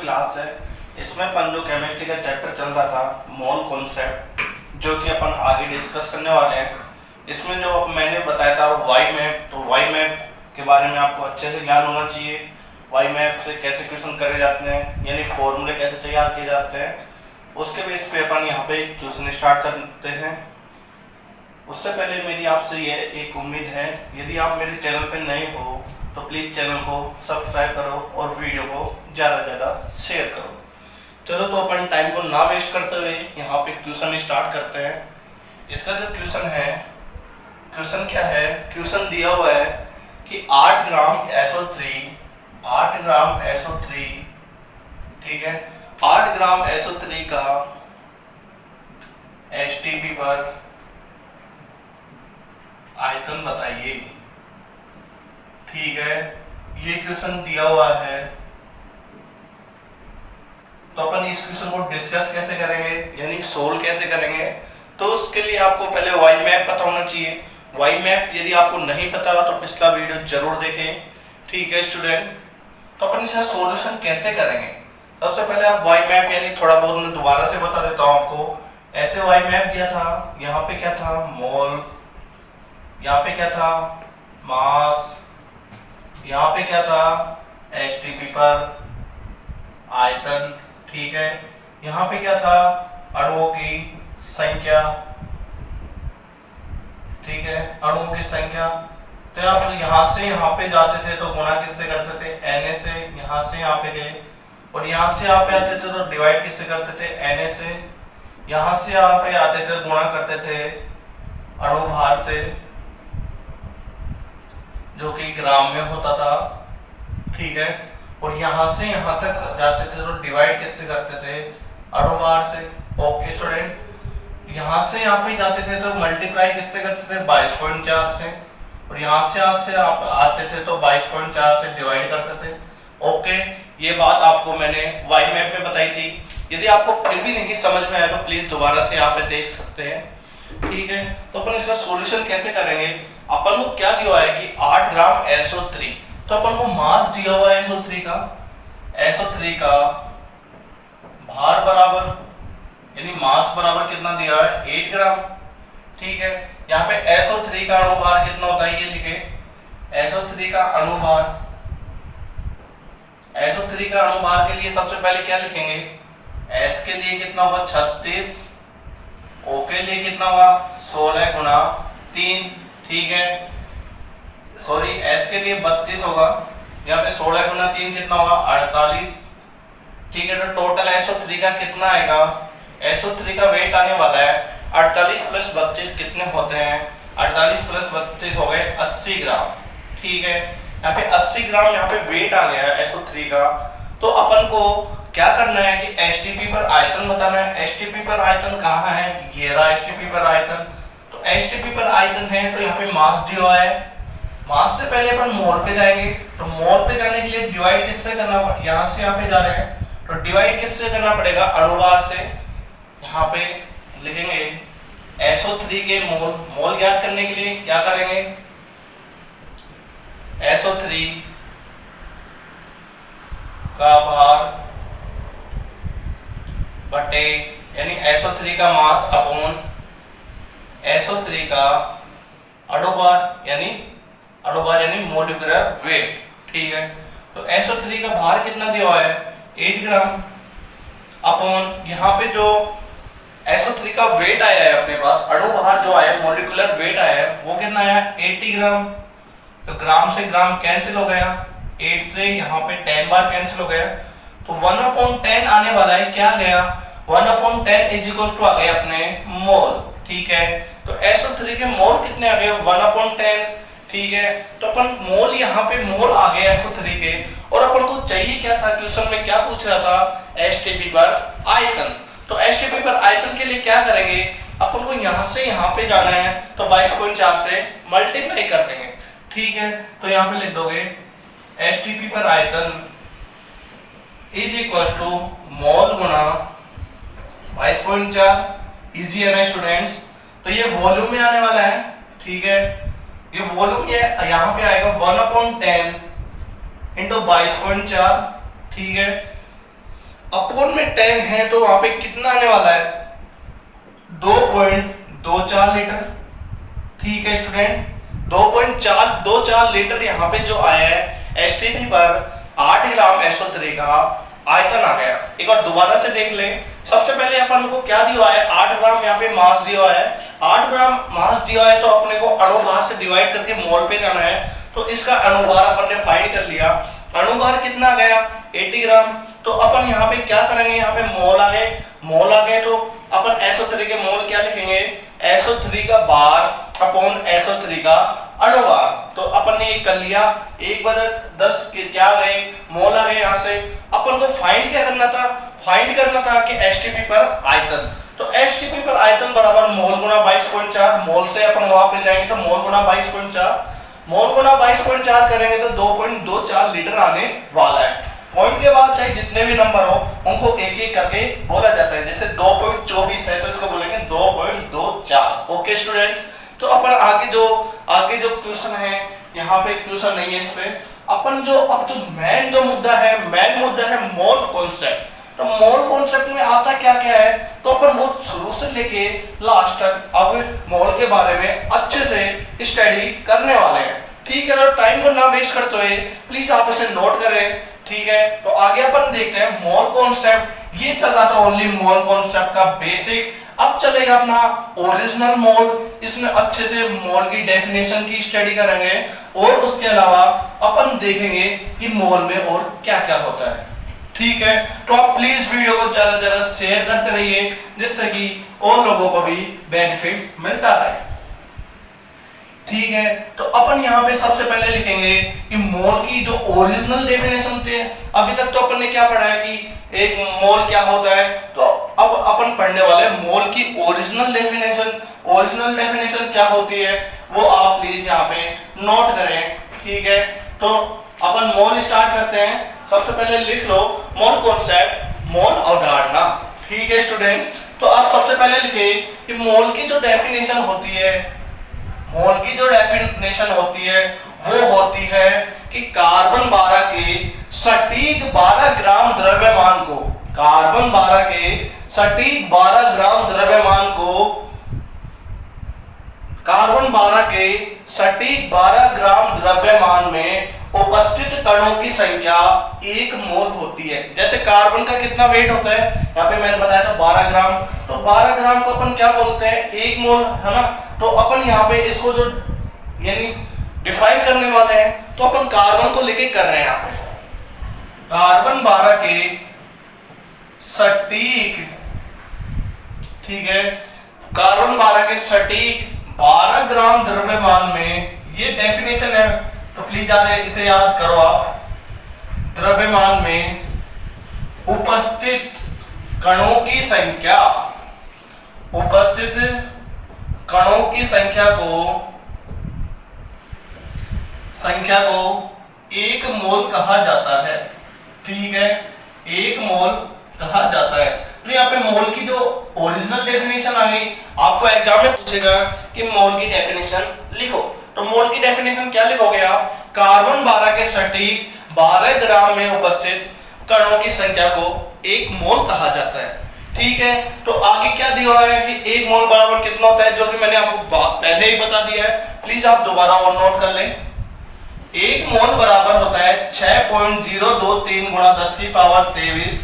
Class है। इसमें अपन जो केमिस्ट्री का चैप्टर चल रहा था मोल कॉन्सेप्ट, जो कि अपन आगे डिस्कस करने वाले हैं। इसमें जो मैंने बताया था वाई मैप, तो वाई मैप के बारे में आपको अच्छे से ज्ञान होना चाहिए। वाई मैप से कैसे क्वेश्चन करे जाते हैं, यानी फॉर्मूले कैसे तैयार किए जाते हैं, उसके बेस पे अपन यहाँ पे क्वेश्चन स्टार्ट करते हैं। उससे पहले मेरी आपसे ये एक उम्मीद है, यदि आप मेरे चैनल पे नए हो तो प्लीज़ चैनल को सब्सक्राइब करो और वीडियो को ज़्यादा से ज़्यादा शेयर करो। चलो तो अपन टाइम को ना वेस्ट करते हुए यहाँ पे क्वेश्चन स्टार्ट करते हैं। इसका जो क्वेश्चन है, क्वेश्चन क्या है, क्वेश्चन दिया हुआ है कि 8 ग्राम SO3, 8 ग्राम SO3, ठीक है, 8 ग्राम SO3 का STP पर आयतन बताइए। ठीक है, ये क्वेश्चन दिया हुआ है, तो अपन इस क्वेश्चन को डिस्कस कैसे करेंगे, यानी सोल्व कैसे करेंगे। तो उसके लिए आपको पहले वाई मैप पता होना चाहिए। वाई मैप यदि आपको नहीं पता तो पिछला वीडियो जरूर देखें। ठीक है स्टूडेंट, तो अपन इसका सॉल्यूशन कैसे करेंगे। सबसे पहले आप वाई मैप, यानी थोड़ा बहुत मैं दोबारा से बता देता हूँ आपको। ऐसे वाई मैप दिया था, यहाँ पे क्या था मोल, यहाँ पे क्या था मास, यहाँ पे क्या था STP पर आयतन, ठीक है, यहाँ पे क्या था अणुओं की संख्या, ठीक है, अणुओं की संख्या। तो आप यहाँ से यहाँ पे जाते थे तो गुणा किससे करते थे, Na से। यहाँ से यहाँ पे गए और यहाँ से यहाँ पे आते थे तो डिवाइड किससे करते थे, Na से। यहाँ से यहाँ पे आते थे गुणा करते थे अणुभार से, जो कि ग्राम में होता था, ठीक है, और यहाँ से यहाँ तक जाते थे तो डिवाइड किससे करते थे, अणुभार से। ओके स्टूडेंट, यहाँ से यहाँ पे जाते थे तो मल्टीप्लाई किससे करते थे, 22.4 से, और यहाँ से आप आते थे तो 22.4 से डिवाइड करते थे। ओके, ये बात आपको मैंने वाई मैप में बताई थी। यदि आपको फिर भी नहीं समझ में आया तो प्लीज दोबारा से यहाँ पे देख सकते हैं। ठीक है, तो अपन इसका सॉल्यूशन कैसे करेंगे। अपन को क्या दिया है कि 8 ग्राम SO3, तो अपन को मास दिया हुआ है SO3 का भार बराबर, यानी मास बराबर कितना दिया है 8 ग्राम। ठीक है, यहाँ पे SO3 का अणुभार कितना होता है ये लिखे। SO3 का अणुभार, SO3 का अणुभार के लिए सबसे पहले क्या लिखेंगे, S के लिए कितना होगा 36, O के लिए कितना होगा 16 गुना 3, ठीक है, सॉरी S के लिए 32 होगा, यहाँ पे 16 गुना 3 कितना होगा 48, ठीक है। तो टोटल SO3 का कितना आएगा, SO3 का वेट आने वाला है 48 प्लस 32 कितने होते हैं, 48 प्लस 32 हो गए 80 ग्राम। ठीक है, यहाँ पे 80 ग्राम यहाँ पे वेट आ गया है SO3 का। तो अपन को क्या करना है कि STP पर आयतन बताना है। STP पर आयतन कहाँ है, ये रहा STP पर आयतन। तो STP पर आयतन है तो यहाँ पे मास दिया है। मास से पहले अपन मोल पे जाएंगे, तो मोल पे जाने के लिए डिवाइड किससे करना, यहाँ से यहाँ पे जा रहे हैं तो डिवाइड किससे करना पड़ेगा, अणुभार से। यहाँ पे लिखेंगे SO3 के मोल ज्ञात करने के लिए क्या करेंगे, SO3 का भार बटे, यानी SO3 का मास अपॉन SO3 का अणुभार, यानी मोलिकुलर वेट। ठीक है, तो SO3 का भार कितना दिया हुआ है 8 ग्राम अपॉन, यहाँ पे जो SO3 का वेट आया है अपने पास, अणुभार जो आया है, मोलिकुलर वेट आया है, वो कितना आया 80 ग्राम। तो ग्राम से ग्राम कैंसिल हो गया, 8 से यहाँ पे 10 बार कैंसिल हो गया, तो 1/10 आने वाला है, क्या गया 1/10 इज इक्वल टू आ गए अपने मोल। ठीक है, तो SO3 के मोल कितने आ गए 1/10। ठीक है, तो अपन मोल, यहाँ पे मोल आ गए SO3 के, और अपन को चाहिए क्या था, क्वेश्चन में क्या पूछ रहा था, STP पर आयतन। तो STP पर आयतन के लिए क्या करेंगे, अपन को यहाँ से यहाँ पे जाना है तो 22.4 से मल्टीप्लाई कर देंगे। ठीक है, तो यहाँ पे लिख दोगे STP पर आयतन इज इक्वल टू मोल गुणा 22.4। इजी है ना स्टूडेंट्स। तो ये वॉल्यूम में आने वाला है, ठीक है, ये वॉल्यूम ये यहाँ पे आएगा 1/10 इंटू 22.4, ठीक है। अपोन में 10 है तो वहां पे कितना आने वाला है, 2.24 लीटर। ठीक है स्टूडेंट, 2.24 लीटर यहाँ पे जो आया है एसटीपी पर 8 ग्राम SO3 का आयतन आ गया। एक बार दोबारा से देख ले, सबसे पहले अपन को क्या दिया है, 8 ग्राम यहाँ पे मास दिया है। 8 ग्राम मास दिया है तो अपने को अणुभार से डिवाइड करके मोल पे जाना है, तो इसका अणुभार अपन ने फाइंड कर लिया। अणुभार कितना आ गया, 80 ग्राम। तो अपन यहाँ पे क्या करेंगे, यहाँ पे मोल आ गए, मोल आ गए तो अपन SO3 के मोल क्या लिखेंगे, SO3 का बार अपॉन SO3 का अणुभार। तो अपन ने ये कर लिया, 1/10 के क्या आ गए, मोल आ गए। यहाँ से अपन को फाइंड क्या करना था, फाइंड करना था कि एसटीपी पर आयतन। तो एसटीपी पर आयतन बराबर मोल गुना 22.4, मोल से अपन वहां पे जाएंगे तो मोल गुना 22.4, मोल गुना 22.4 करेंगे तो 2.24 लीटर आने वाला है। पॉइंट के बाद चाहे जितने भी नंबर हो उनको एक एक करके बोला जाता है। जैसे 2.24 है तो इसको बोलेंगे 2.24। ओके स्टूडेंट्स, तो अपन आगे जो क्वेश्चन है, यहाँ पे क्वेश्चन नहीं है इस पे। अपन अब जो मेन मुद्दा है मोल कॉन्सेप्ट। तो मोल कॉन्सेप्ट में आता क्या क्या है, तो अपन वो शुरू से लेके लास्ट तक अब मोल के बारे में अच्छे से स्टडी करने वाले हैं। ठीक है, तो टाइम को ना वेस्ट करते हुए प्लीज आप इसे नोट करें। ठीक है, तो आगे अपन देखते हैं मोल कॉन्सेप्ट। ये चल रहा था ओनली मोल कॉन्सेप्ट का बेसिक। अब चलेगा अपना ओरिजिनल मोल। इसमें अच्छे से मोल की डेफिनेशन की स्टडी करेंगे और उसके अलावा अपन देखेंगे कि मोल में और क्या क्या होता है। ठीक है, तो आप प्लीज वीडियो को ज्यादा से ज्यादा शेयर करते रहिए जिससे कि और लोगों को भी बेनिफिट मिलता रहे। ठीक है, तो अपन यहाँ पे सबसे पहले लिखेंगे कि मोल की जो ओरिजिनल डेफिनेशन होती है। अभी तक तो अपन ने क्या पढ़ा है कि एक मोल क्या होता है, तो अब अपन पढ़ने वाले हैं मोल की ओरिजिनल डेफिनेशन। ओरिजिनल डेफिनेशन क्या होती है वो आप प्लीज यहाँ पे नोट करें। ठीक है, तो अपन मोल स्टार्ट करते हैं। सबसे पहले लिख लो मोल कॉन्सेप्ट, मोल अवधारणा। ठीक है स्टूडेंट्स, तो आप सबसे पहले लिखे कि मोल की जो डेफिनेशन होती है, मोल की जो डेफिनेशन होती है वो होती है कि कार्बन 12 के सटीक 12 ग्राम द्रव्यमान को, कार्बन 12 के सटीक 12 ग्राम द्रव्यमान को, कार्बन 12 के सटीक 12 ग्राम द्रव्यमान में उपस्थित कणों की संख्या 1 मोल होती है। जैसे कार्बन का कितना वेट होता है, यहाँ पे मैंने बताया था 12 ग्राम, तो 12 ग्राम को अपन क्या बोलते हैं, 1 मोल, है ना। तो अपन यहाँ पे इसको जो यानी डिफाइन करने वाले हैं, तो अपन कार्बन को लेके कर रहे हैं। यहाँ पे कार्बन 12 के सटीक, ठीक है, कार्बन 12 के सटीक 12 ग्राम द्रव्यमान में, ये डेफिनेशन है तो प्लीज इसे याद करो आप। द्रव्यमान में उपस्थित कणों की संख्या, उपस्थित कणों की संख्या को 1 मोल कहा जाता है। ठीक है, 1 मोल कहा जाता है। तो यहाँ पे मोल की जो ओरिजिनल डेफिनेशन आ गई। आपको एग्जाम में पूछेगा कि मोल की डेफिनेशन लिखो, तो मोल की डेफिनेशन क्या लिखोगे आप, कार्बन 12 के सटीक 12 ग्राम में उपस्थित कणों की संख्या को 1 मोल कहा जाता है। ठीक है, तो आगे क्या दिया है कि 1 मोल बराबर कितना होता है, जो कि मैंने आपको पहले ही बता दिया है। प्लीज आप दोबारा और नोट कर लें। 1 मोल बराबर होता है 6.023 गुणा 10 की पावर 23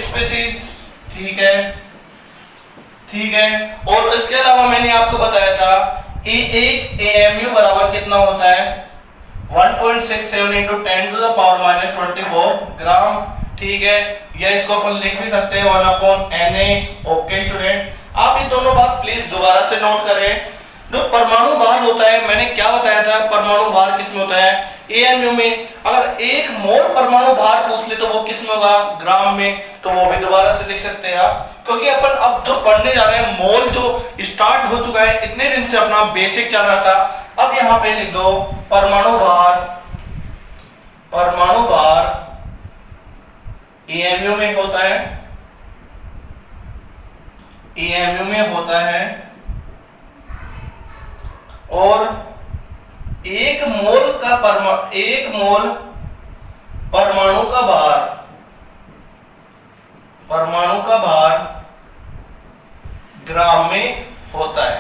स्पीसीज। ठीक है, ठीक है, और इसके अलावा मैंने आपको बताया था एक AMU बराबर कितना होता है, 1.67 into 10 to the power minus 24 ग्राम। ठीक है, या इसको अपन लिख भी सकते हैं 1/Na। ओके स्टूडेंट, आप ये दोनों बात प्लीज दोबारा से नोट करें। जो परमाणु भार होता है, मैंने क्या बताया था, परमाणु भार किसमें होता है, AMU में। अगर 1 मोल परमाणु भार पूछ ले तो वो किसमें होगा, ग्राम में, तो वो भी दोबारा से लिख सकते हैं आप। क्योंकि अपन अब जो पढ़ने जा रहे हैं, मोल जो स्टार्ट हो चुका है, इतने दिन से अपना बेसिक चल रहा था। अब यहाँ पे लिख दो परमाणु भार, परमाणु भार AMU में होता है, AMU में होता है, और 1 मोल परमाणु का भार, परमाणु का भार ग्राम में होता है।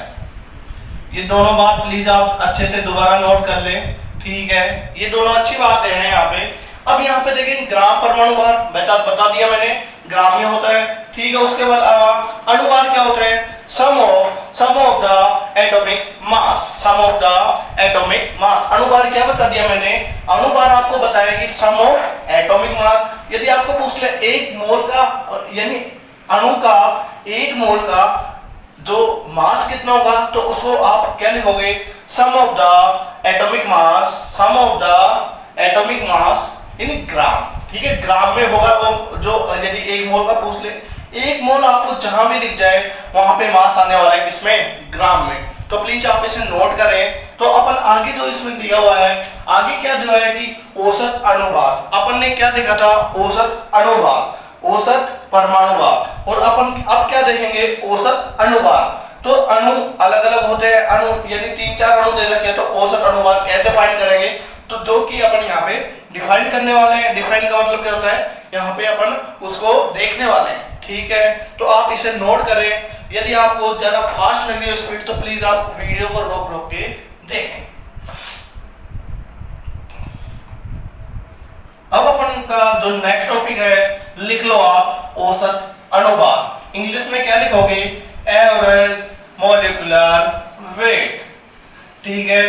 ये दोनों बात प्लीज आप अच्छे से दोबारा नोट कर लें, ठीक है। ये दोनों अच्छी बातें हैं यहाँ पे। अब यहाँ पे देखें ग्राम परमाणु भार बता दिया मैंने, ग्राम में होता है, ठीक है। उसके बाद अणुभार क्या होता है? Sum of the atomic mass, sum of the atomic mass. अणुभार क्या बता दिया मैंने? अणुभार आपको बताया कि सम ऑफ एटॉमिक मास। यदि आपको पूछ ले एक मोल का, यानी अणु का एक मोल का जो मास कितना होगा, तो उसको आप क्या लिखोगे? Sum of the atomic mass, sum of the atomic mass in gram, ठीक है। ग्राम में होगा वो जो, यदि एक मोल का पूछ ले, एक मोल आपको जहां भी दिख जाए वहां पे मास आने वाला है, किसमें? ग्राम में। तो प्लीज आप इसे नोट करें। तो अपन आगे जो इसमें दिया हुआ है, आगे क्या दिया है कि औसत अणुभार। अपन ने क्या देखा था? औसत अणुभार, औसत परमाणु भार। और अपन अब क्या देखेंगे? औसत अणुभार। तो अणु अलग अलग होते हैं, अणु यानी 3-4 अणु दे रखे हैं, तो औसत अणुभार कैसे फाइंड करेंगे? तो जो कि अपन यहाँ पे डिफाइन करने वाले हैं। डिफाइन का मतलब क्या होता है? यहाँ पे अपन उसको देखने वाले हैं, ठीक है। तो आप इसे नोट करें। यदि आपको ज्यादा फास्ट लग रही है स्पीड, तो प्लीज आप वीडियो को रोक के देखें। अब अपन का जो नेक्स्ट टॉपिक है, लिख लो आप औसत अणुभार। इंग्लिश में क्या लिखोगे? एवरेज मॉलिक्यूलर वेट, ठीक है।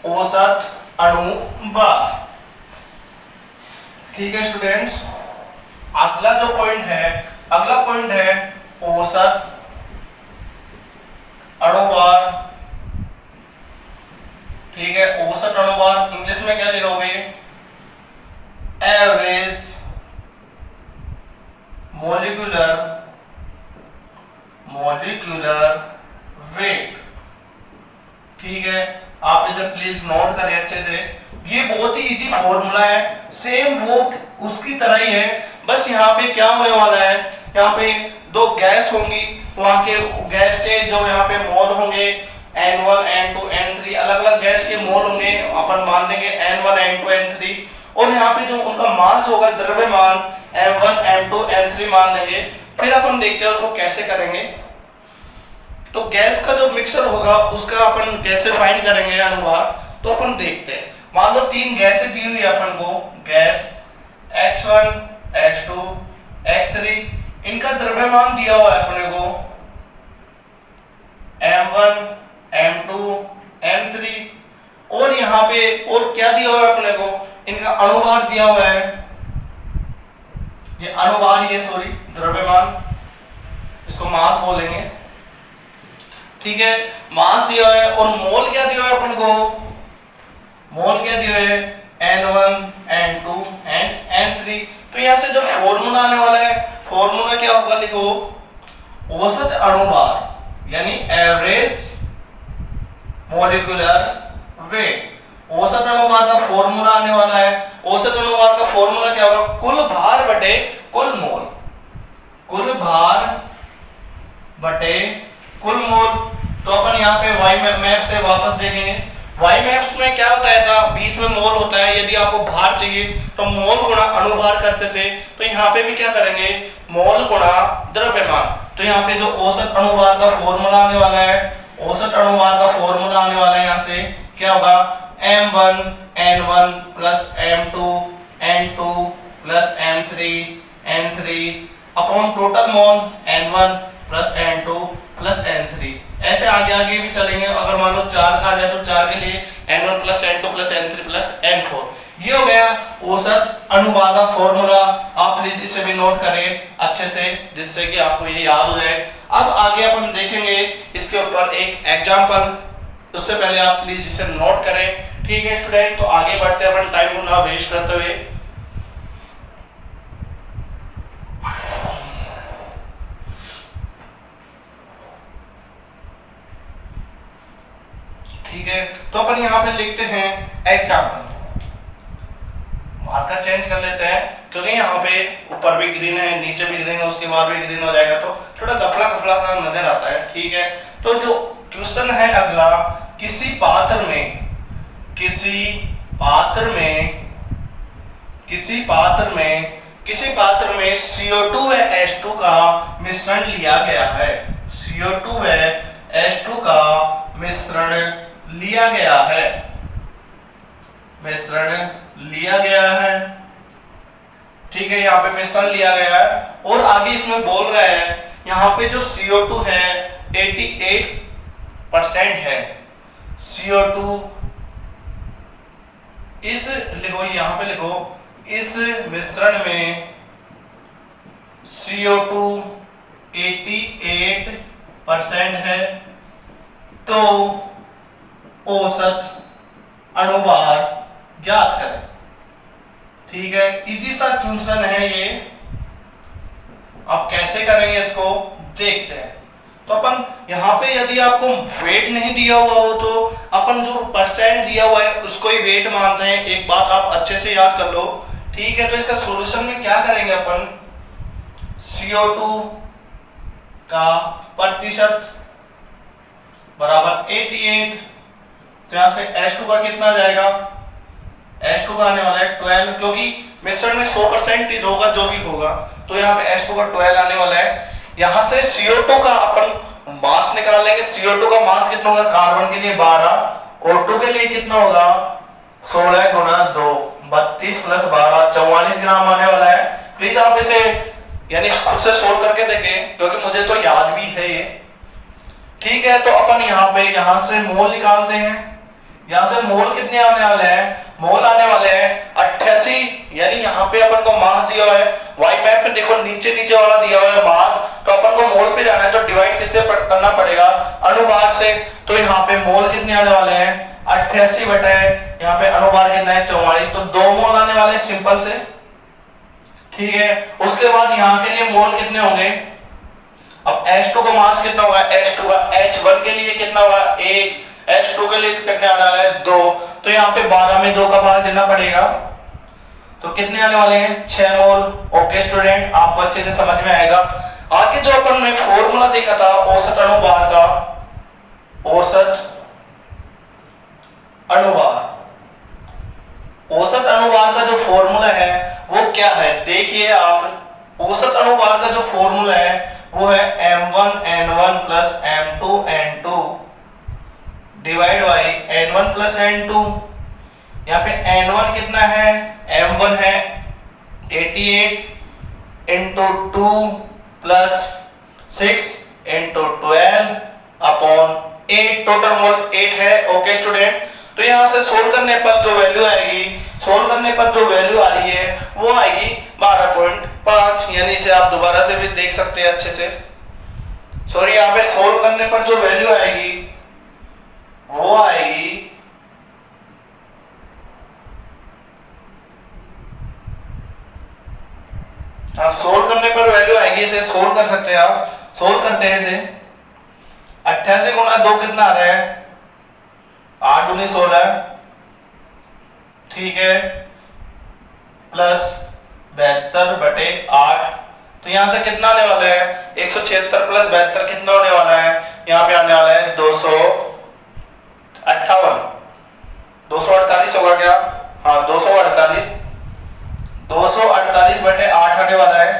औसत अणुभार, ठीक है स्टूडेंट्स। अगला जो पॉइंट है, अगला पॉइंट है औसत अणुभार, ठीक है। औसत अणुभार इंग्लिश में क्या लिखोगे? एवरेज मॉलिक्यूलर वेट, ठीक है। आप इसे प्लीज नोट करें अच्छे से। ये बहुत ही इजी फॉर्मूला है, सेम वो उसकी तरह ही है। बस यहाँ पे क्या होने वाला है? यहाँ पे दो गैस होंगी, वहां के गैस के जो यहाँ पे मोल होंगे N1 N2 N3, अलग अलग गैस के मोल होंगे। अपन मान लेंगे N1 N2 N3, और यहाँ पे जो उनका मास होगा, द्रव्यमान, M1 M2 M3 मान लेंगे। फिर अपन देखते हैं उसको कैसे करेंगे। तो गैस का जो मिक्सर होगा उसका अपन कैसे फाइंड करेंगे अणुभार, तो अपन देखते हैं। मान लो 3 गैसें दी हुई है अपन को, गैस X1 X2 X3, इनका द्रव्यमान दिया हुआ है अपने को M1 M2 M3, और यहाँ पे और क्या दिया हुआ है अपने को? इनका अणुभार दिया हुआ है। ये अणुभार, ये सॉरी द्रव्यमान, इसको मास बोलेंगे, ठीक है। मास दिया है। और मोल क्या दिया है अपन को? मोल क्या दिया है? N1 N2 N3। तो यहां से जो फॉर्मूला आने वाला है, फॉर्मूला क्या होगा? लिखो औसत अणुभार यानी एवरेज मॉलिक्यूलर वेट। औसत अणुभार का फॉर्मूला आने वाला है। औसत अणुभार का फॉर्मूला क्या होगा? कुल भार बटे कुल मोल, कुल भार बटे कुल मोल। तो अपन यहाँ पे वाई मैप से वापस देखेंगे। वाई मैप्स में क्या बताया था? 20 में मोल होता है। यदि आपको भार चाहिए तो मोल गुणा अणुभार करते थे। तो यहाँ पे भी क्या करेंगे? मोल गुणा द्रव्यमान। तो यहाँ पे जो औसत अणुभार का फॉर्मूला आने वाला है, औसत अणुभार का फॉर्मूला आने वाला है, यहाँ से क्या होगा? M1 N1 plus M2 N2 plus M3 N3 upon total mole N1 plus N2 plus N3। ऐसे आगे आगे भी चलेंगे। अगर मान लो 4 का आ जाए तो 4 के लिए N1 plus N2 plus N3 plus N4। ये हो गया औसत अणुभार का फॉर्मूला। आप प्लीज इसे भी नोट करें अच्छे से, जिससे कि आपको ये याद हो जाए। अब आगे अपन देखेंगे इसके ऊपर एक एग्जांपल। उससे पहले आप प्लीज इसे नोट करें, ठीक है स्टूडेंट। तो आगे बढ़ते हैं अपन टाइम को ना वेस्ट करते हुए। ठीक है, तो अपन यहाँ पे लिखते हैं एग्जाम्पल। मार्कर चेंज कर लेते हैं क्योंकि यहाँ पे ऊपर भी ग्रीन है, नीचे भी ग्रीन है, उसके बाद भी ग्रीन हो जाएगा तो थोड़ा गफला गफला सा नजर आता है। ठीक है, तो जो क्वेश्चन है अगला, किसी पात्र में में CO2 व H2 का मिश्रण लिया गया है। CO2 व H2 का मिश्रण लिया गया है, मिश्रण लिया गया है। ठीक है, यहाँ पे मिश्रण लिया गया है और आगे इसमें बोल रहा है यहाँ पे जो CO2 है 88% है। CO2 इस लिखो, यहाँ पे लिखो, इस मिश्रण में CO2 88% है, तो औसत अणुभार ज्ञात करें। ठीक है, इजी सा क्वेश्चन है ये। अब कैसे करेंगे इसको देखते हैं। तो अपन यहाँ पे यदि आपको वेट नहीं दिया हुआ हो तो अपन जो परसेंट दिया हुआ है उसको ही वेट मानते हैं। एक बात आप अच्छे से याद कर लो। ठीक है, तो इसका सॉल्यूशन में क्या करेंगे अपन, CO2 का प्रतिशत बराबर 88, तो यहाँ से H2 का कितना आ जाएगा, H2 का आने वाला है 12, क्योंकि मिश्रण में 100% होगा जो भी होगा, तो यहाँ पे H2 का 12 आने वाला है। यहाँ से CO2 का अपन मास निकाल लेंगे। CO2 का मास कितना होगा, कार्बन के लिए 12, O2 के लिए कितना होगा 16 गुणा 2, 32 प्लस 12, 44 ग्राम आने वाला है। प्लीज आप इसे यानी खुद से सोल्व करके देखें, क्योंकि मुझे तो याद भी है ये। ठीक है, तो अपन यहाँ पे यहाँ से मोल निकालते हैं। यहाँ से मोल कितने आने वाले हैं, मोल आने वाले हैं 88, यानी यहाँ पे अपन को मास दिया हुआ है। वाई मैप में देखो नीचे नीचे वाला दिया हुआ है मास, तो अपन को मोल पे जाना है, तो डिवाइड किससे करना पड़ेगा, अनुभाग से। तो यहाँ पे मोल कितने आने वाले हैं 88 बटे यहाँ पे अनुभाग कितना है 44, तो 2 मोल आने वाले सिंपल से। ठीक है, उसके बाद यहाँ के लिए मोल कितने होंगे, अब H2 का मास कितना होगा, H2 का H1 के लिए कितना होगा 1, H2 के लिए कितने आने वाला है 2, तो यहाँ पे 12 में 2 का भाग देना पड़ेगा, तो कितने आने वाले हैं 6 मोल। ओके स्टूडेंट, आपको अच्छे से समझ में आएगा। आगे जो अपन ने फॉर्मूला देखा था औसत अणुभार का, औसत अणुभार, औसत अणुभार का जो फॉर्मूला है वो क्या है, देखिए आप। औसत अणुभार का जो फॉर्मूला है वो है M1N1 plus M2N2 divide by N1 plus N2। यहाँ पे N1 कितना है, M1 है 88 into 2 plus 6 into 12 upon 8, total mole 8 है। ओके स्टूडेंट, तो यहाँ से सोल्व करने पर जो वैल्यू आएगी, सोल्व करने पर जो वैल्यू आ रही है वो आएगी 12.5, यानी इसे आप दोबारा से भी देख सकते हैं अच्छे से। सॉरी, यहाँ पे सोल्व करने पर जो वैल्यू आएगी वो आएगी सोल्व करने पर वैल्यू आएगी, इसे सोल्व कर सकते हैं आप। सोल्व करते हैं इसे, 88 गुना 2 कितना आ रहा है 8 दूनी 16, ठीक है, प्लस 72 बटे 8, तो यहां से कितना आने वाला है 176 प्लस 72 कितना होने वाला है, यहाँ पे आने वाला है 248 होगा क्या, हाँ 248 बटे 8 आने वाला है,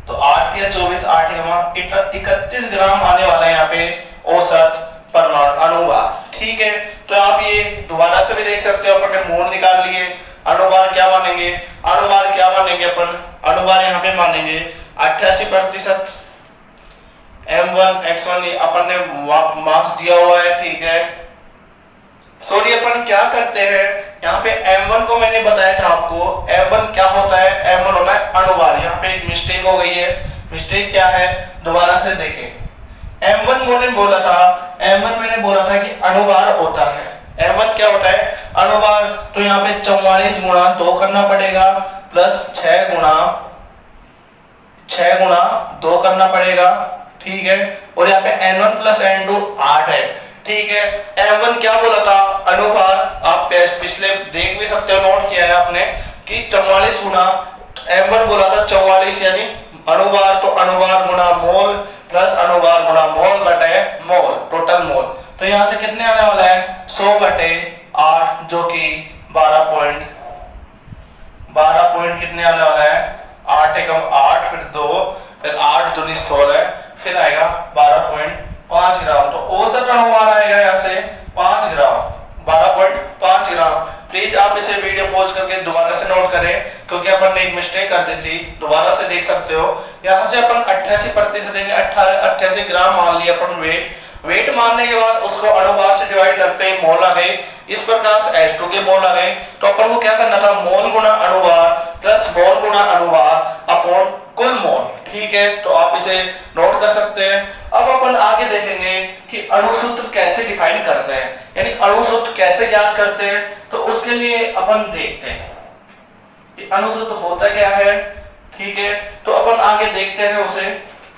तो 8 या 24, 8 या 31 ग्राम आने वाला है यहाँ पे औसत परमाणु अणुभार। ठीक है, तो आप ये दोबारा से भी देख सकते हो, अपन ने मोल निकाल लिए। अणुभार क्या मानेंगे, अणुभार क्या मानेंगे अपन, अणुभार यहाँ पे मानेंगे 88%। M1 X1 अपन ने मास दिया हुआ है, ठीक है। सॉरी, अपन क्या करते हैं यहाँ पे M1 को मैंने बताया था आपको, M1 क्या होता है, M1 होता है अणुभार। यहाँ पे एक मिस्टेक हो गई है, मिस्टेक क्या है दोबारा से देखें। M1 मैंने बोला था कि अणुभार होता है, M1 क्या होता है अणुभार, तो यहाँ पे 44 गुणा 2 करना पड़ेगा प्लस 6 गुणा 2 करना पड़ेगा, ठीक है। और यहाँ पे N1 प्लस N2 8 है, ठीक है। M1 क्या बोला था अणुभार, आप पिछले देख भी सकते हो, नोट किया है आपने कि 44 गुणा M1 बोला था 44, यानी अणुभार, तो अणुभार गुणा मोल प्लस अणुभार गुणा मोल बटे मोल, टोटल मोल, तो यहां से कितने आने वाला है 100 बटे 8 जो कि 12 पॉइंट कितने आने वाला है, 8 एकम 8, फिर 2, फिर 8 दूनी 16, फिर आएगा 12.5 ग्राम। तो औसत अनुमान आएगा यहाँ से 5 ग्राम, 12.5 ग्राम। प्लीज आप इसे वीडियो पॉज करके दोबारा से नोट करें, क्योंकि अपन ने एक मिस्टेक कर दी थी, दोबारा से देख सकते हो। यहाँ से अपन 88% यानी 88 ग्राम मान लिया अपन वेट मानने के बाद उसको अनुपात से डिवाइड करते हैं, मोल आ गए। इस प्रकार से H2 के मोल आ गए। तो अपन को क्या करना था, मोल गुना अनुपात प्लस मोल गुना अनुपात अपॉन कुल मोल। ठीक है, तो आप इसे नोट कर सकते हैं। अब अपन आगे देखेंगे कि अणुसूत्र कैसे डिफाइन करते हैं, यानी अणुसूत्र कैसे ज्ञात करते हैं। तो उसके लिए अपन देखते हैं कि अणुसूत्र होता क्या है। ठीक है, तो अपन आगे देखते हैं उसे,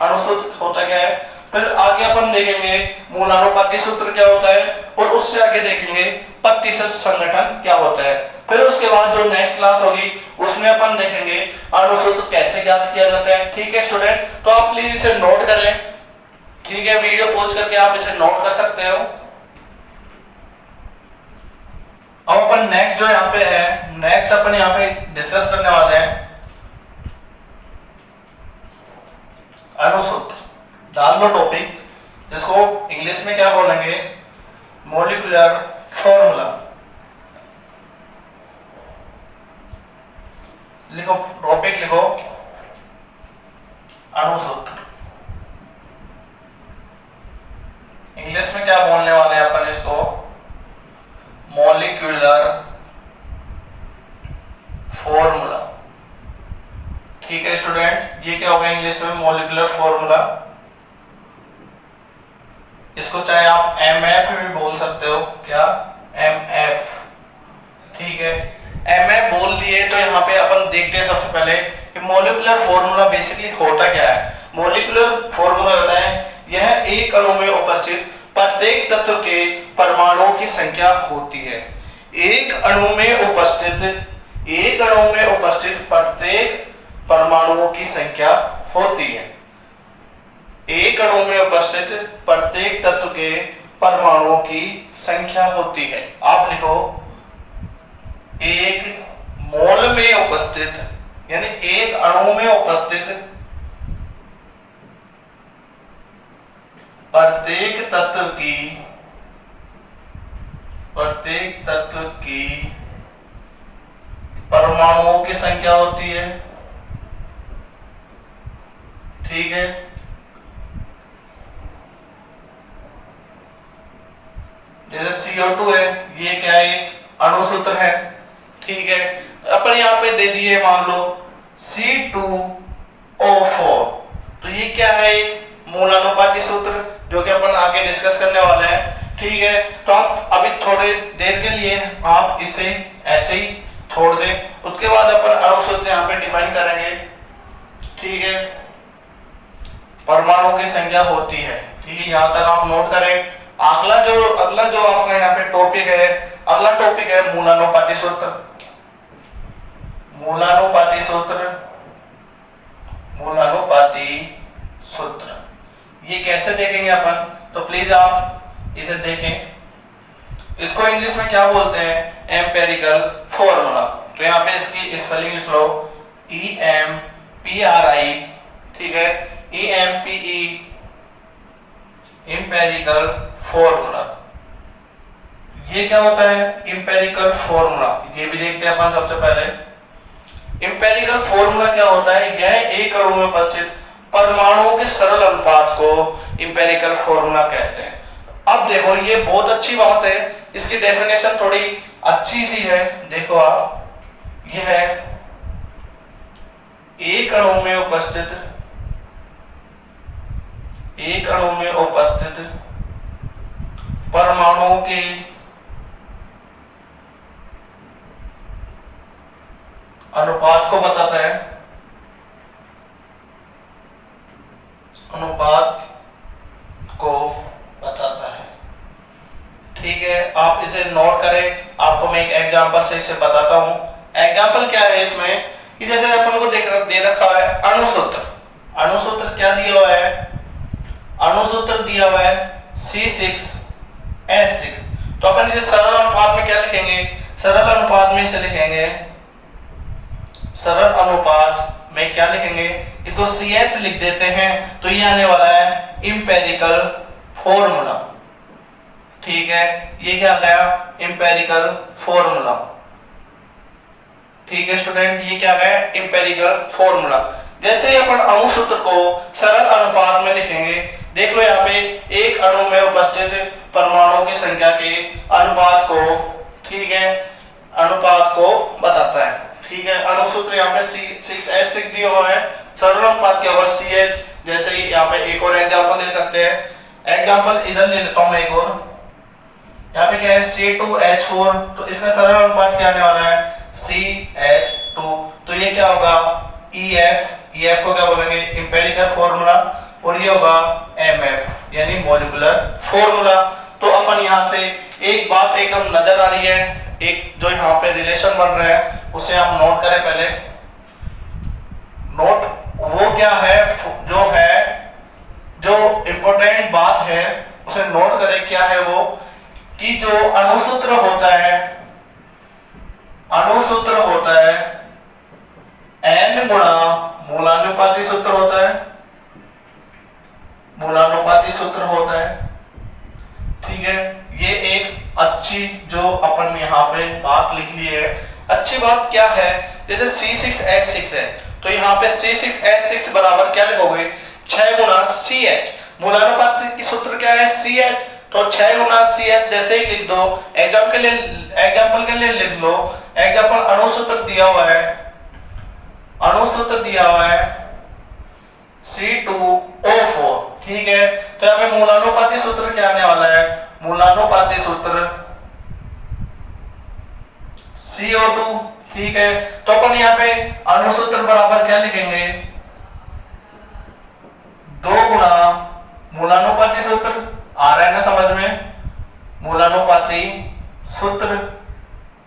अणुसूत्र होता क्या है। फिर आगे अपन देखेंगे मूलानुपाती सूत्र क्या होता है, और उससे आगे देखेंगे प्रतिशत संगठन क्या होता है। फिर उसके बाद जो नेक्स्ट क्लास होगी उसमें अपन देखेंगे अणुसूत्र कैसे ज्ञात किया जाता है। ठीक है स्टूडेंट, तो आप प्लीज इसे नोट करें। ठीक है, वीडियो पॉज करके आप इसे नोट कर सकते हो। अब अपन नेक्स्ट जो यहाँ पे है, नेक्स्ट अपन यहाँ पे डिस्कस करने वाले हैं अणुसूत्र। डाल लो टॉपिक, जिसको इंग्लिश में क्या बोलेंगे, मॉलिक्यूलर फॉर्मूला। लिखो टॉपिक, लिखो अणुसूत्र। इंग्लिश में क्या बोलने वाले हैं अपन इसको, मॉलिक्यूलर फॉर्मूला। ठीक है स्टूडेंट, ये क्या होगा इंग्लिश में, मॉलिक्यूलर फॉर्मूला। इसको चाहे आप MF भी बोल सकते हो, क्या MF। ठीक है, MF बोल दिए। तो यहाँ पे अपन देखते हैं सबसे पहले कि मॉलिक्यूलर फॉर्मूला बेसिकली होता क्या है। मॉलिक्यूलर फॉर्मूला होता है, यह एक अणु में उपस्थित प्रत्येक तत्व के परमाणुओं की संख्या होती है। एक अणु में उपस्थित प्रत्येक परमाणुओं की संख्या होती है। एक अणु में उपस्थित प्रत्येक तत्व के परमाणुओं की संख्या होती है। आप लिखो, एक मोल में उपस्थित, यानी एक अणु में उपस्थित प्रत्येक तत्व की परमाणुओं की संख्या होती है। ठीक है, जैसे CO2 है, ये क्या है, एक अणुसूत्र है। ठीक है, तो अपन यहाँ पे दे दिए मान लो C2O4। तो ये क्या है, एक मूलानुपाती सूत्र, जो कि अपन आगे डिस्कस करने वाले हैं। ठीक है, तो आप अभी थोड़ी देर के लिए आप इसे ऐसे ही छोड़ दें, उसके बाद अपन अणुसूत्र यहाँ पे डिफाइन करेंगे। ठीक है, परमाणुओं की संख्या होती है। ठीक है, यहाँ तक आप नोट करें। अगला जो आपका यहाँ पे टॉपिक है, अगला टॉपिक है मूलानुपाती सूत्र। मूलानुपाती सूत्र ये कैसे देखेंगे अपन, तो प्लीज आप इसे देखें। इसको इंग्लिश में क्या बोलते हैं, एम्पेरिकल फॉर्मूला। तो यहाँ पे इसकी स्पेलिंग लिख लो, EMPRI। ठीक है, EMPE, एम्पेरिकल फॉर्मूला। ये क्या होता है, एम्पेरिकल फॉर्मूला, ये भी देखते हैं अपन सबसे पहले। एम्पेरिकल फॉर्मूला क्या होता है, यह एक अणु में उपस्थित परमाणुओं के सरल अनुपात को एम्पेरिकल फॉर्मूला कहते हैं। अब देखो, ये बहुत अच्छी बात है, इसकी डेफिनेशन थोड़ी अच्छी सी है। देखो आप, यह है एक अणु में उपस्थित परमाणुओं के अनुपात को बताता है, ठीक है, आप इसे नोट करें। आपको मैं एक एग्जांपल से इसे बताता हूं। एग्जांपल क्या है इसमें, कि जैसे अपन को दे रखा है अणुसूत्र क्या दिया हुआ है, अणुसूत्र दिया हुआ है C6H6। तो अपन इसे सरल अनुपात में क्या लिखेंगे, सरल अनुपात में इसे लिखेंगे सरल अनुपात में क्या लिखेंगे, इसको CH लिख देते हैं, तो ये आने वाला है इंपेरिकल फॉर्मूला। ठीक है, ये क्या गया, इंपेरिकल फॉर्मूला। ठीक है स्टूडेंट, ये क्या गया, इंपेरिकल फॉर्मूला। जैसे ही अपन अणु सूत्र को सरल अनुपात में लिखेंगे, देख लो यहाँ पे एक अणु में उपस्थित परमाणुओं की संख्या के अनुपात को, ठीक है, अनुपात को बताता है। ठीक है, अणु सूत्र यहाँ पे C6H6 दिया हुआ है, सरल अनुपात क्या होगा CH। जैसे ही यहाँ पे एक और एग्जांपल ले सकते हैं, एग्जांपल इधर ले लेता हूं मैं एक और, यहाँ पे क्या है C2H4, तो इसका सरल अनुपात क्या आने वाला है CH2, तो ये क्या होगा EF को क्या बोलेंगे इंपेरिकल फॉर्मूला, और ये होगा MF यानी मॉलिक्यूलर फॉर्मूला। तो अपन यहाँ से एक बात एकदम नजर आ रही है, एक जो यहाँ पे रिलेशन बन रहा है उसे आप नोट करें पहले। नोट वो क्या है, जो इंपॉर्टेंट बात है उसे नोट करें। क्या है वो, कि जो अणुसूत्र होता है N गुणा मूलानुपाती सूत्र होता है। ठीक है, ये एक अच्छी जो अपन यहाँ पे बात लिख ली है। अच्छी बात क्या है, जैसे C6H6 है, तो यहाँ पे C6H6 बराबर क्या लिखोगे 6 गुणा CH। मूलानुपाती की सूत्र क्या है CH, तो 6 गुणा CH जैसे ही लिख दो। एग्जाम्पल के लिए लिख लो, एग्जाम्पल अणुसूत्र दिया हुआ है C2O4। ठीक है, तो यहाँ पे मूलानुपाती सूत्र क्या आने वाला है, मूलानुपाती सूत्र CO2। ठीक है, तो अपन यहाँ पे अणुसूत्र बराबर क्या लिखेंगे 2 गुणा मूलानुपाती सूत्र, आ रहा है ना समझ में, मूलानुपाती सूत्र।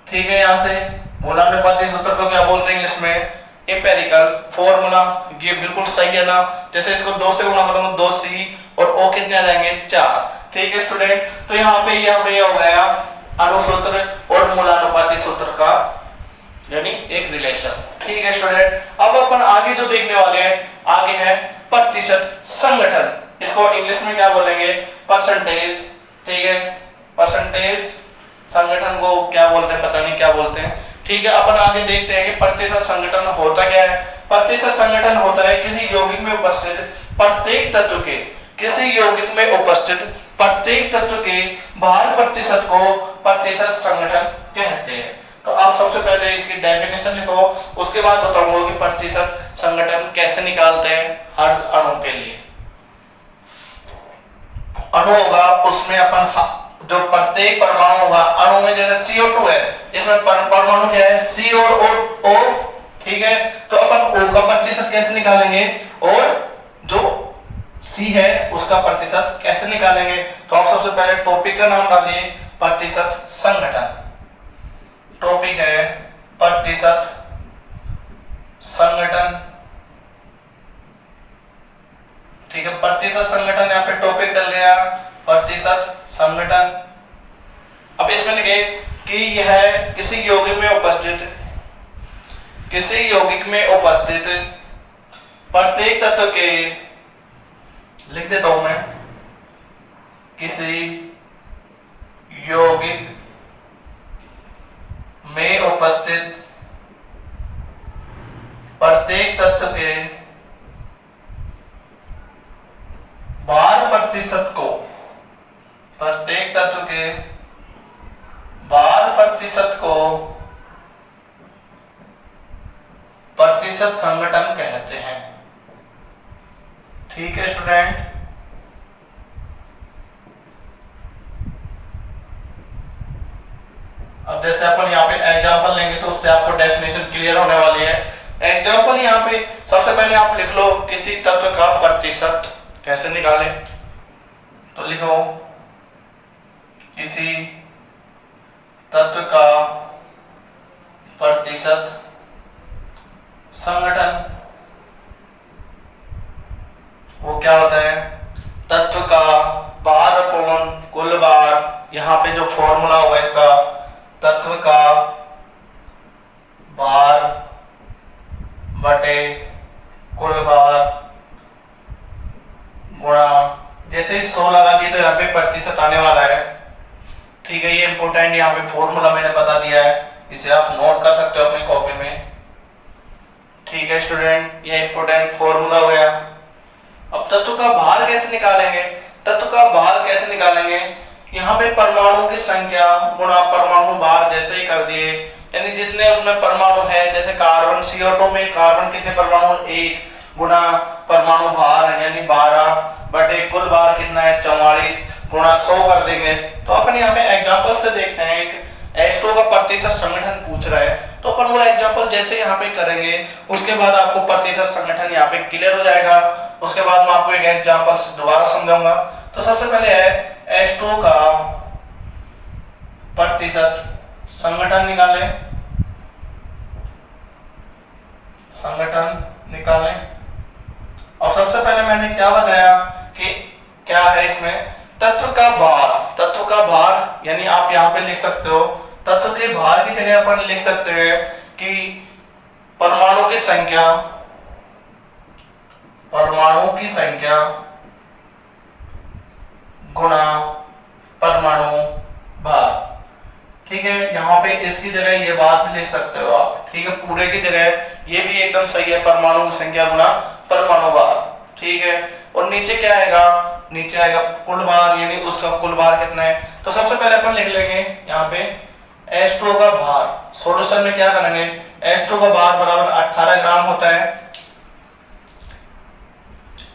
ठीक है, यहां से मूलानुपाती सूत्र को क्या बोलते हैं इंग्लिश में इंपेरिकल फॉर्मूला। ये बिल्कुल सही है ना, जैसे इसको 2 से गुणा करूंगा 2C और O कितने आ जाएंगे 4। ठीक है स्टूडेंट, तो यहाँ पे हो गया अणुसूत्र और मूलानुपाती सूत्र का यानी एक रिलेशन। ठीक है स्टूडेंट, अब अपन आगे जो देखने वाले हैं, आगे है प्रतिशत संगठन। इसको इंग्लिश में क्या बोलेंगे परसेंटेज। ठीक है, परसेंटेज संगठन को क्या बोलते हैं, पता नहीं क्या बोलते हैं। ठीक है, अपन आगे देखते हैं कि प्रतिशत संगठन होता क्या है। प्रतिशत संगठन होता है किसी यौगिक में उपस्थित प्रत्येक तत्व के भार प्रतिशत को प्रतिशत संगठन कहते हैं। तो आप सबसे पहले इसकी डेफिनेशन लिखो, उसके बाद बताऊंगा कि प्रतिशत संगठन कैसे निकालते हैं हर अणु के लिए। अणु होगा उसमें अपन जो प्रत्येक परमाणु होगा, अणु में जैसे CO2 है, इसमें परमाणु क्या है C और O। ठीक है, तो अपन O का प्रतिशत कैसे निकालेंगे और जो C है उसका प्रतिशत कैसे निकालेंगे। तो आप सबसे पहले टॉपिक का नाम डालिए प्रतिशत संगठन। टॉपिक है प्रतिशत संगठन। ठीक है, प्रतिशत संगठन यहाँ पे टॉपिक डल गया प्रतिशत संगठन। अब इसमें लिखे कि यह किसी यौगिक में उपस्थित प्रत्येक तत्व के, लिख देता हूं मैं, किसी यौगिक में उपस्थित प्रत्येक तत्व के भार प्रतिशत को, प्रत्येक तत्व के भार प्रतिशत को प्रतिशत संगठन कहते हैं। ठीक है स्टूडेंट, अब जैसे अपन यहाँ पे एग्जांपल लेंगे तो उससे आपको डेफिनेशन क्लियर होने वाली है। एग्जांपल यहाँ पे सबसे पहले आप लिख लो किसी तत्व का प्रतिशत कैसे निकालें, तो लिखो किसी तत्व का प्रतिशत संगठन। वो क्या होता है, तत्व का भार अपॉन कुल भार। यहाँ पे जो फॉर्मूला होगा इसका, तत्व का भार कुल बार गुणा, जैसे ही 100 लगा दिए तो यहाँ पे प्रतिशत आने वाला है। ठीक है, ये इंपोर्टेंट यहाँ पे फॉर्मूला मैंने बता दिया है, इसे आप नोट कर सकते हो अपनी कॉपी में। ठीक है स्टूडेंट, ये इंपोर्टेंट फॉर्मूला हो गया। अब तत्व का भार कैसे निकालेंगे? तत्व का भार कैसे निकालेंगे? यहाँ पे परमाणु की संख्या गुणा परमाणु भार जैसे ही कर दिए, यानी जितने उसमें परमाणु है, जैसे कार्बन CO2 में कार्बन कितने परमाणु? 1 गुणा परमाणु भार यानी 12 बटे कुल भार कितना है? 44 गुणा 100 कर देंगे। तो अपन यहाँ पे एग्जांपल से देखते हैं, एक H2 का प्रतिशत संगठन पूछ रहा है, तो अपन वो एग्जांपल जैसे यहाँ पे करेंगे उसके बाद आपको प्रतिशत संगठन यहाँ पे क्लियर हो जाएगा। उसके बाद मैं आपको एक एग्जांपल दोबारा समझाऊंगा। तो सबसे पहले है H2 का प्रतिशत संगठन निकालें, संगठन निकालें। और सबसे पहले मैंने क्या बताया कि क्या है इसमें? तत्व का भार। तत्व का भार यानी आप यहाँ पे लिख सकते हो, तत्व के भार की जगह अपन लिख सकते हैं कि परमाणु की संख्या, परमाणु की संख्या गुणा परमाणु भार। ठीक है, यहाँ पे इसकी जगह ये बात भी लिख सकते हो आप। ठीक है, पूरे की जगह ये भी एकदम सही है, परमाणु की संख्या गुणा परमाणु भार। ठीक है, और नीचे क्या आएगा? नीचे आएगा कुल भार, यानी उसका कुल भार कितना है। तो सबसे पहले अपन लिख लेंगे यहाँ पे H2 का भार। सॉल्यूशन में क्या करेंगे? H2 का भार बराबर 18 ग्राम होता है,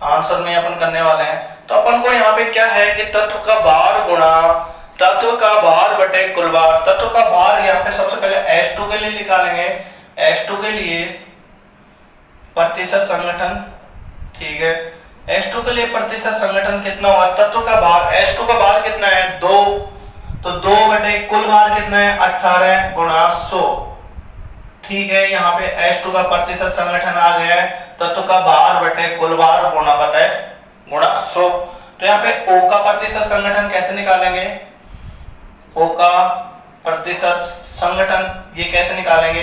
आंसर में अपन करने वाले हैं। तो अपन को यहाँ पे क्या है कि तत्व का भार गुणा तत्व का भार बटे कुल भार। तत्व का भार यहाँ पे सबसे पहले H2 के लिए निकालेंगे, H2 के लिए प्रतिशत संगठन। ठीक है, H2 के लिए प्रतिशत संगठन कितना होगा? तत्व का भार, H2 का भार कितना है? 2, तो 2 बटे कुल भार कितना है? 18 गुणा 100। ठीक है, यहाँ पे H2 का प्रतिशत संगठन आ गया है, तत्व का भार बटे कुल भार गुणा 100। तो यहाँ पे O का प्रतिशत संगठन कैसे निकालेंगे? O का प्रतिशत संगठन ये कैसे निकालेंगे?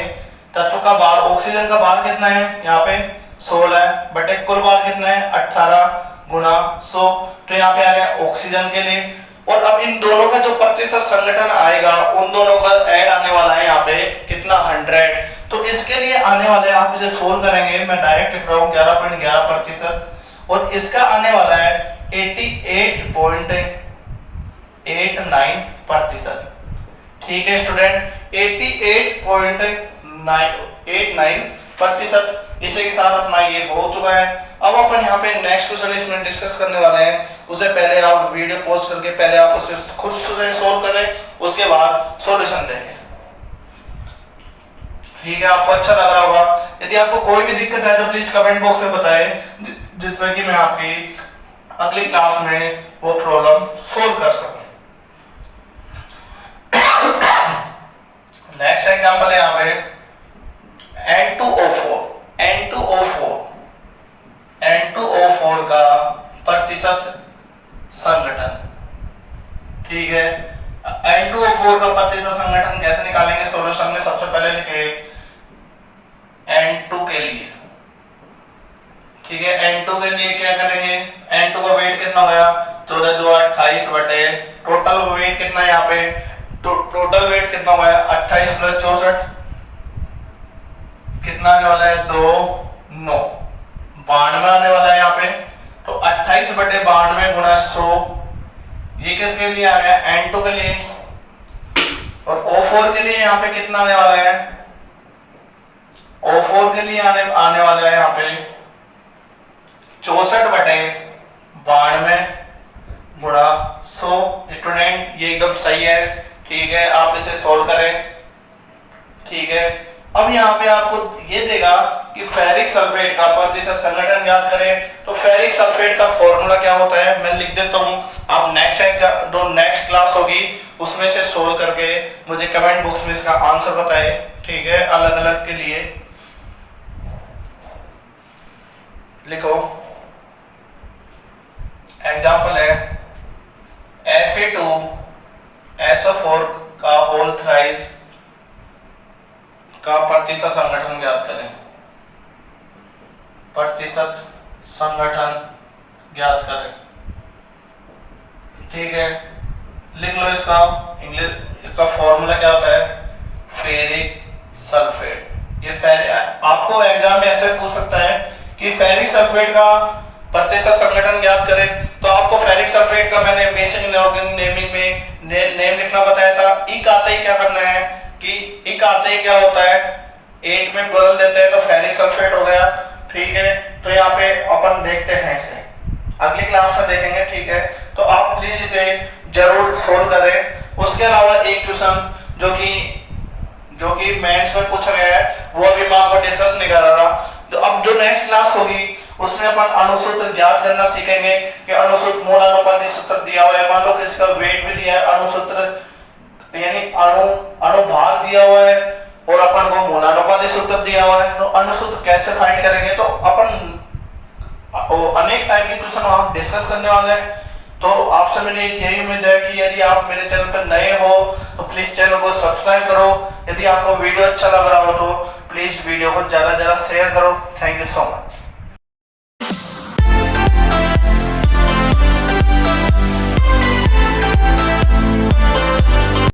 तत्व का भार, ऑक्सीजन का भार कितना है? यहाँ पे 16 बटे कुल भार कितना है? 18 गुणा 100। तो यहाँ पे आ गया ऑक्सीजन के लिए। और अब इन दोनों का जो प्रतिशत संगठन आएगा, उन दोनों का ऐड आने वाला है यहाँ पे कितना? 100। तो इसके लिए आने वाले आप इसे सोल्व करेंगे, मैं डायरेक्ट लिख रहा हूँ 11.11%, और इसका आने वाला है 88.89%। ठीक है स्टूडेंट, 88.89%। इसी के साथ अपना ये हो चुका है। अब अपन यहाँ पे नेक्स्ट क्वेश्चन इसमें डिस्कस करने वाले हैं। उसे पहले आप वीडियो पॉज करके पहले आप उसे खुद से सोल्व करें, उसके बाद सॉल्यूशन देंगे। ठीक है, आपको अच्छा लग रहा होगा। यदि आपको कोई भी दिक्कत है तो प्लीज कमेंट बॉक्स में बताएं, जिससे कि मैं आपकी अगली क्लास में वो प्रॉब्लम सोल्व कर सकूं। नेक्स्ट एग्जांपल है यहाँ पे N2O4। N2O4 का प्रतिशत संगठन। ठीक है, N2O4 का प्रतिशत संगठन कैसे निकालेंगे? सॉल्यूशन में सबसे पहले लिखे N2 के लिए। ठीक है, N2 के लिए क्या करेंगे? N2 का वेट कितना हो गया? 14 2 28 बटे टोटल वेट कितना है यहाँ पे? टोटल वेट कितना हो गया? 28 + 64 कितना आने वाला है? 2 9 92 आने वाला है यहाँ पे। तो 28 बटे 92 गुणा 100, ये किसके लिए आ गया? N2 के लिए। और O4 के लिए यहाँ पे कितना आने वाला है? O4 के लिए आने वाला है यहाँ पे 64 बटे 92 गुणा 100। स्टूडेंट ये एकदम सही है। ठीक है, आप इसे सोल्व करें। ठीक है, अब यहाँ पे आपको ये देगा कि फेरिक सल्फेट का प्रतिशत संगठन याद करें। तो फेरिक सल्फेट का फॉर्मूला क्या होता है मैं लिख देता हूँ, आप नेक्स्ट क्लास होगी उसमें से सोल्व करके मुझे कमेंट बॉक्स में इसका आंसर बताएं। ठीक है, अलग अलग के लिए लिखो। एग्जाम्पल है Fe2SO4 का होल थ्राइस का प्रतिशत संगठन याद करें। प्रतिशत संगठन ज्ञात करें। ठीक है, लिख लो इसका इंग्लिश का फॉर्मूला क्या होता है, फेरिक सल्फेट। ये आपको एग्जाम में ऐसे पूछ सकता है कि फेरिक सल्फेट का प्रतिशत संगठन ज्ञात करें, तो आपको फेरिक सल्फेट का मैंने बेसिक नेमिंग में नेम लिखना बताया था। इक आते ही क्या करना है कि इक आते ही क्या होता है, 8 में बदल देते हैं तो फेरिक सल्फेट हो गया। ठीक है, तो यहाँ पे अपन देखते हैं इसे, अगली क्लास में देखेंगे। ठीक है, तो आप प्लीज इसे जरूर सोल्व करें। उसके अलावा एक क्वेश्चन जो कि मेंस में पूछा गया है वो अभी मैं आपको डिस्कस नहीं कर रहा। तो अब जो नेक्स्ट क्लास होगी उसमें अपन अणुसूत्र ज्ञात करना सीखेंगे कि अणुसूत्र मोल अनुपाती सूत्र दिया हुआ है, मान लो किसी का वेट भी दिया है, अणुसूत्र यानी अणुभार दिया हुआ है और अपन को मोल अनुपाती सूत्र दिया हुआ है, तो अणुसूत्र कैसे फाइंड करेंगे, तो अपन अनेक टाइप के क्वेश्चन हम डिस्कस करने वाले हैं। तो आपसे मेरी यही उम्मीद है कि यदि आप मेरे चैनल पर नए हो तो प्लीज चैनल को सब्सक्राइब करो। यदि आपको वीडियो अच्छा लग रहा हो तो प्लीज वीडियो को ज्यादा शेयर करो। Thank you so much.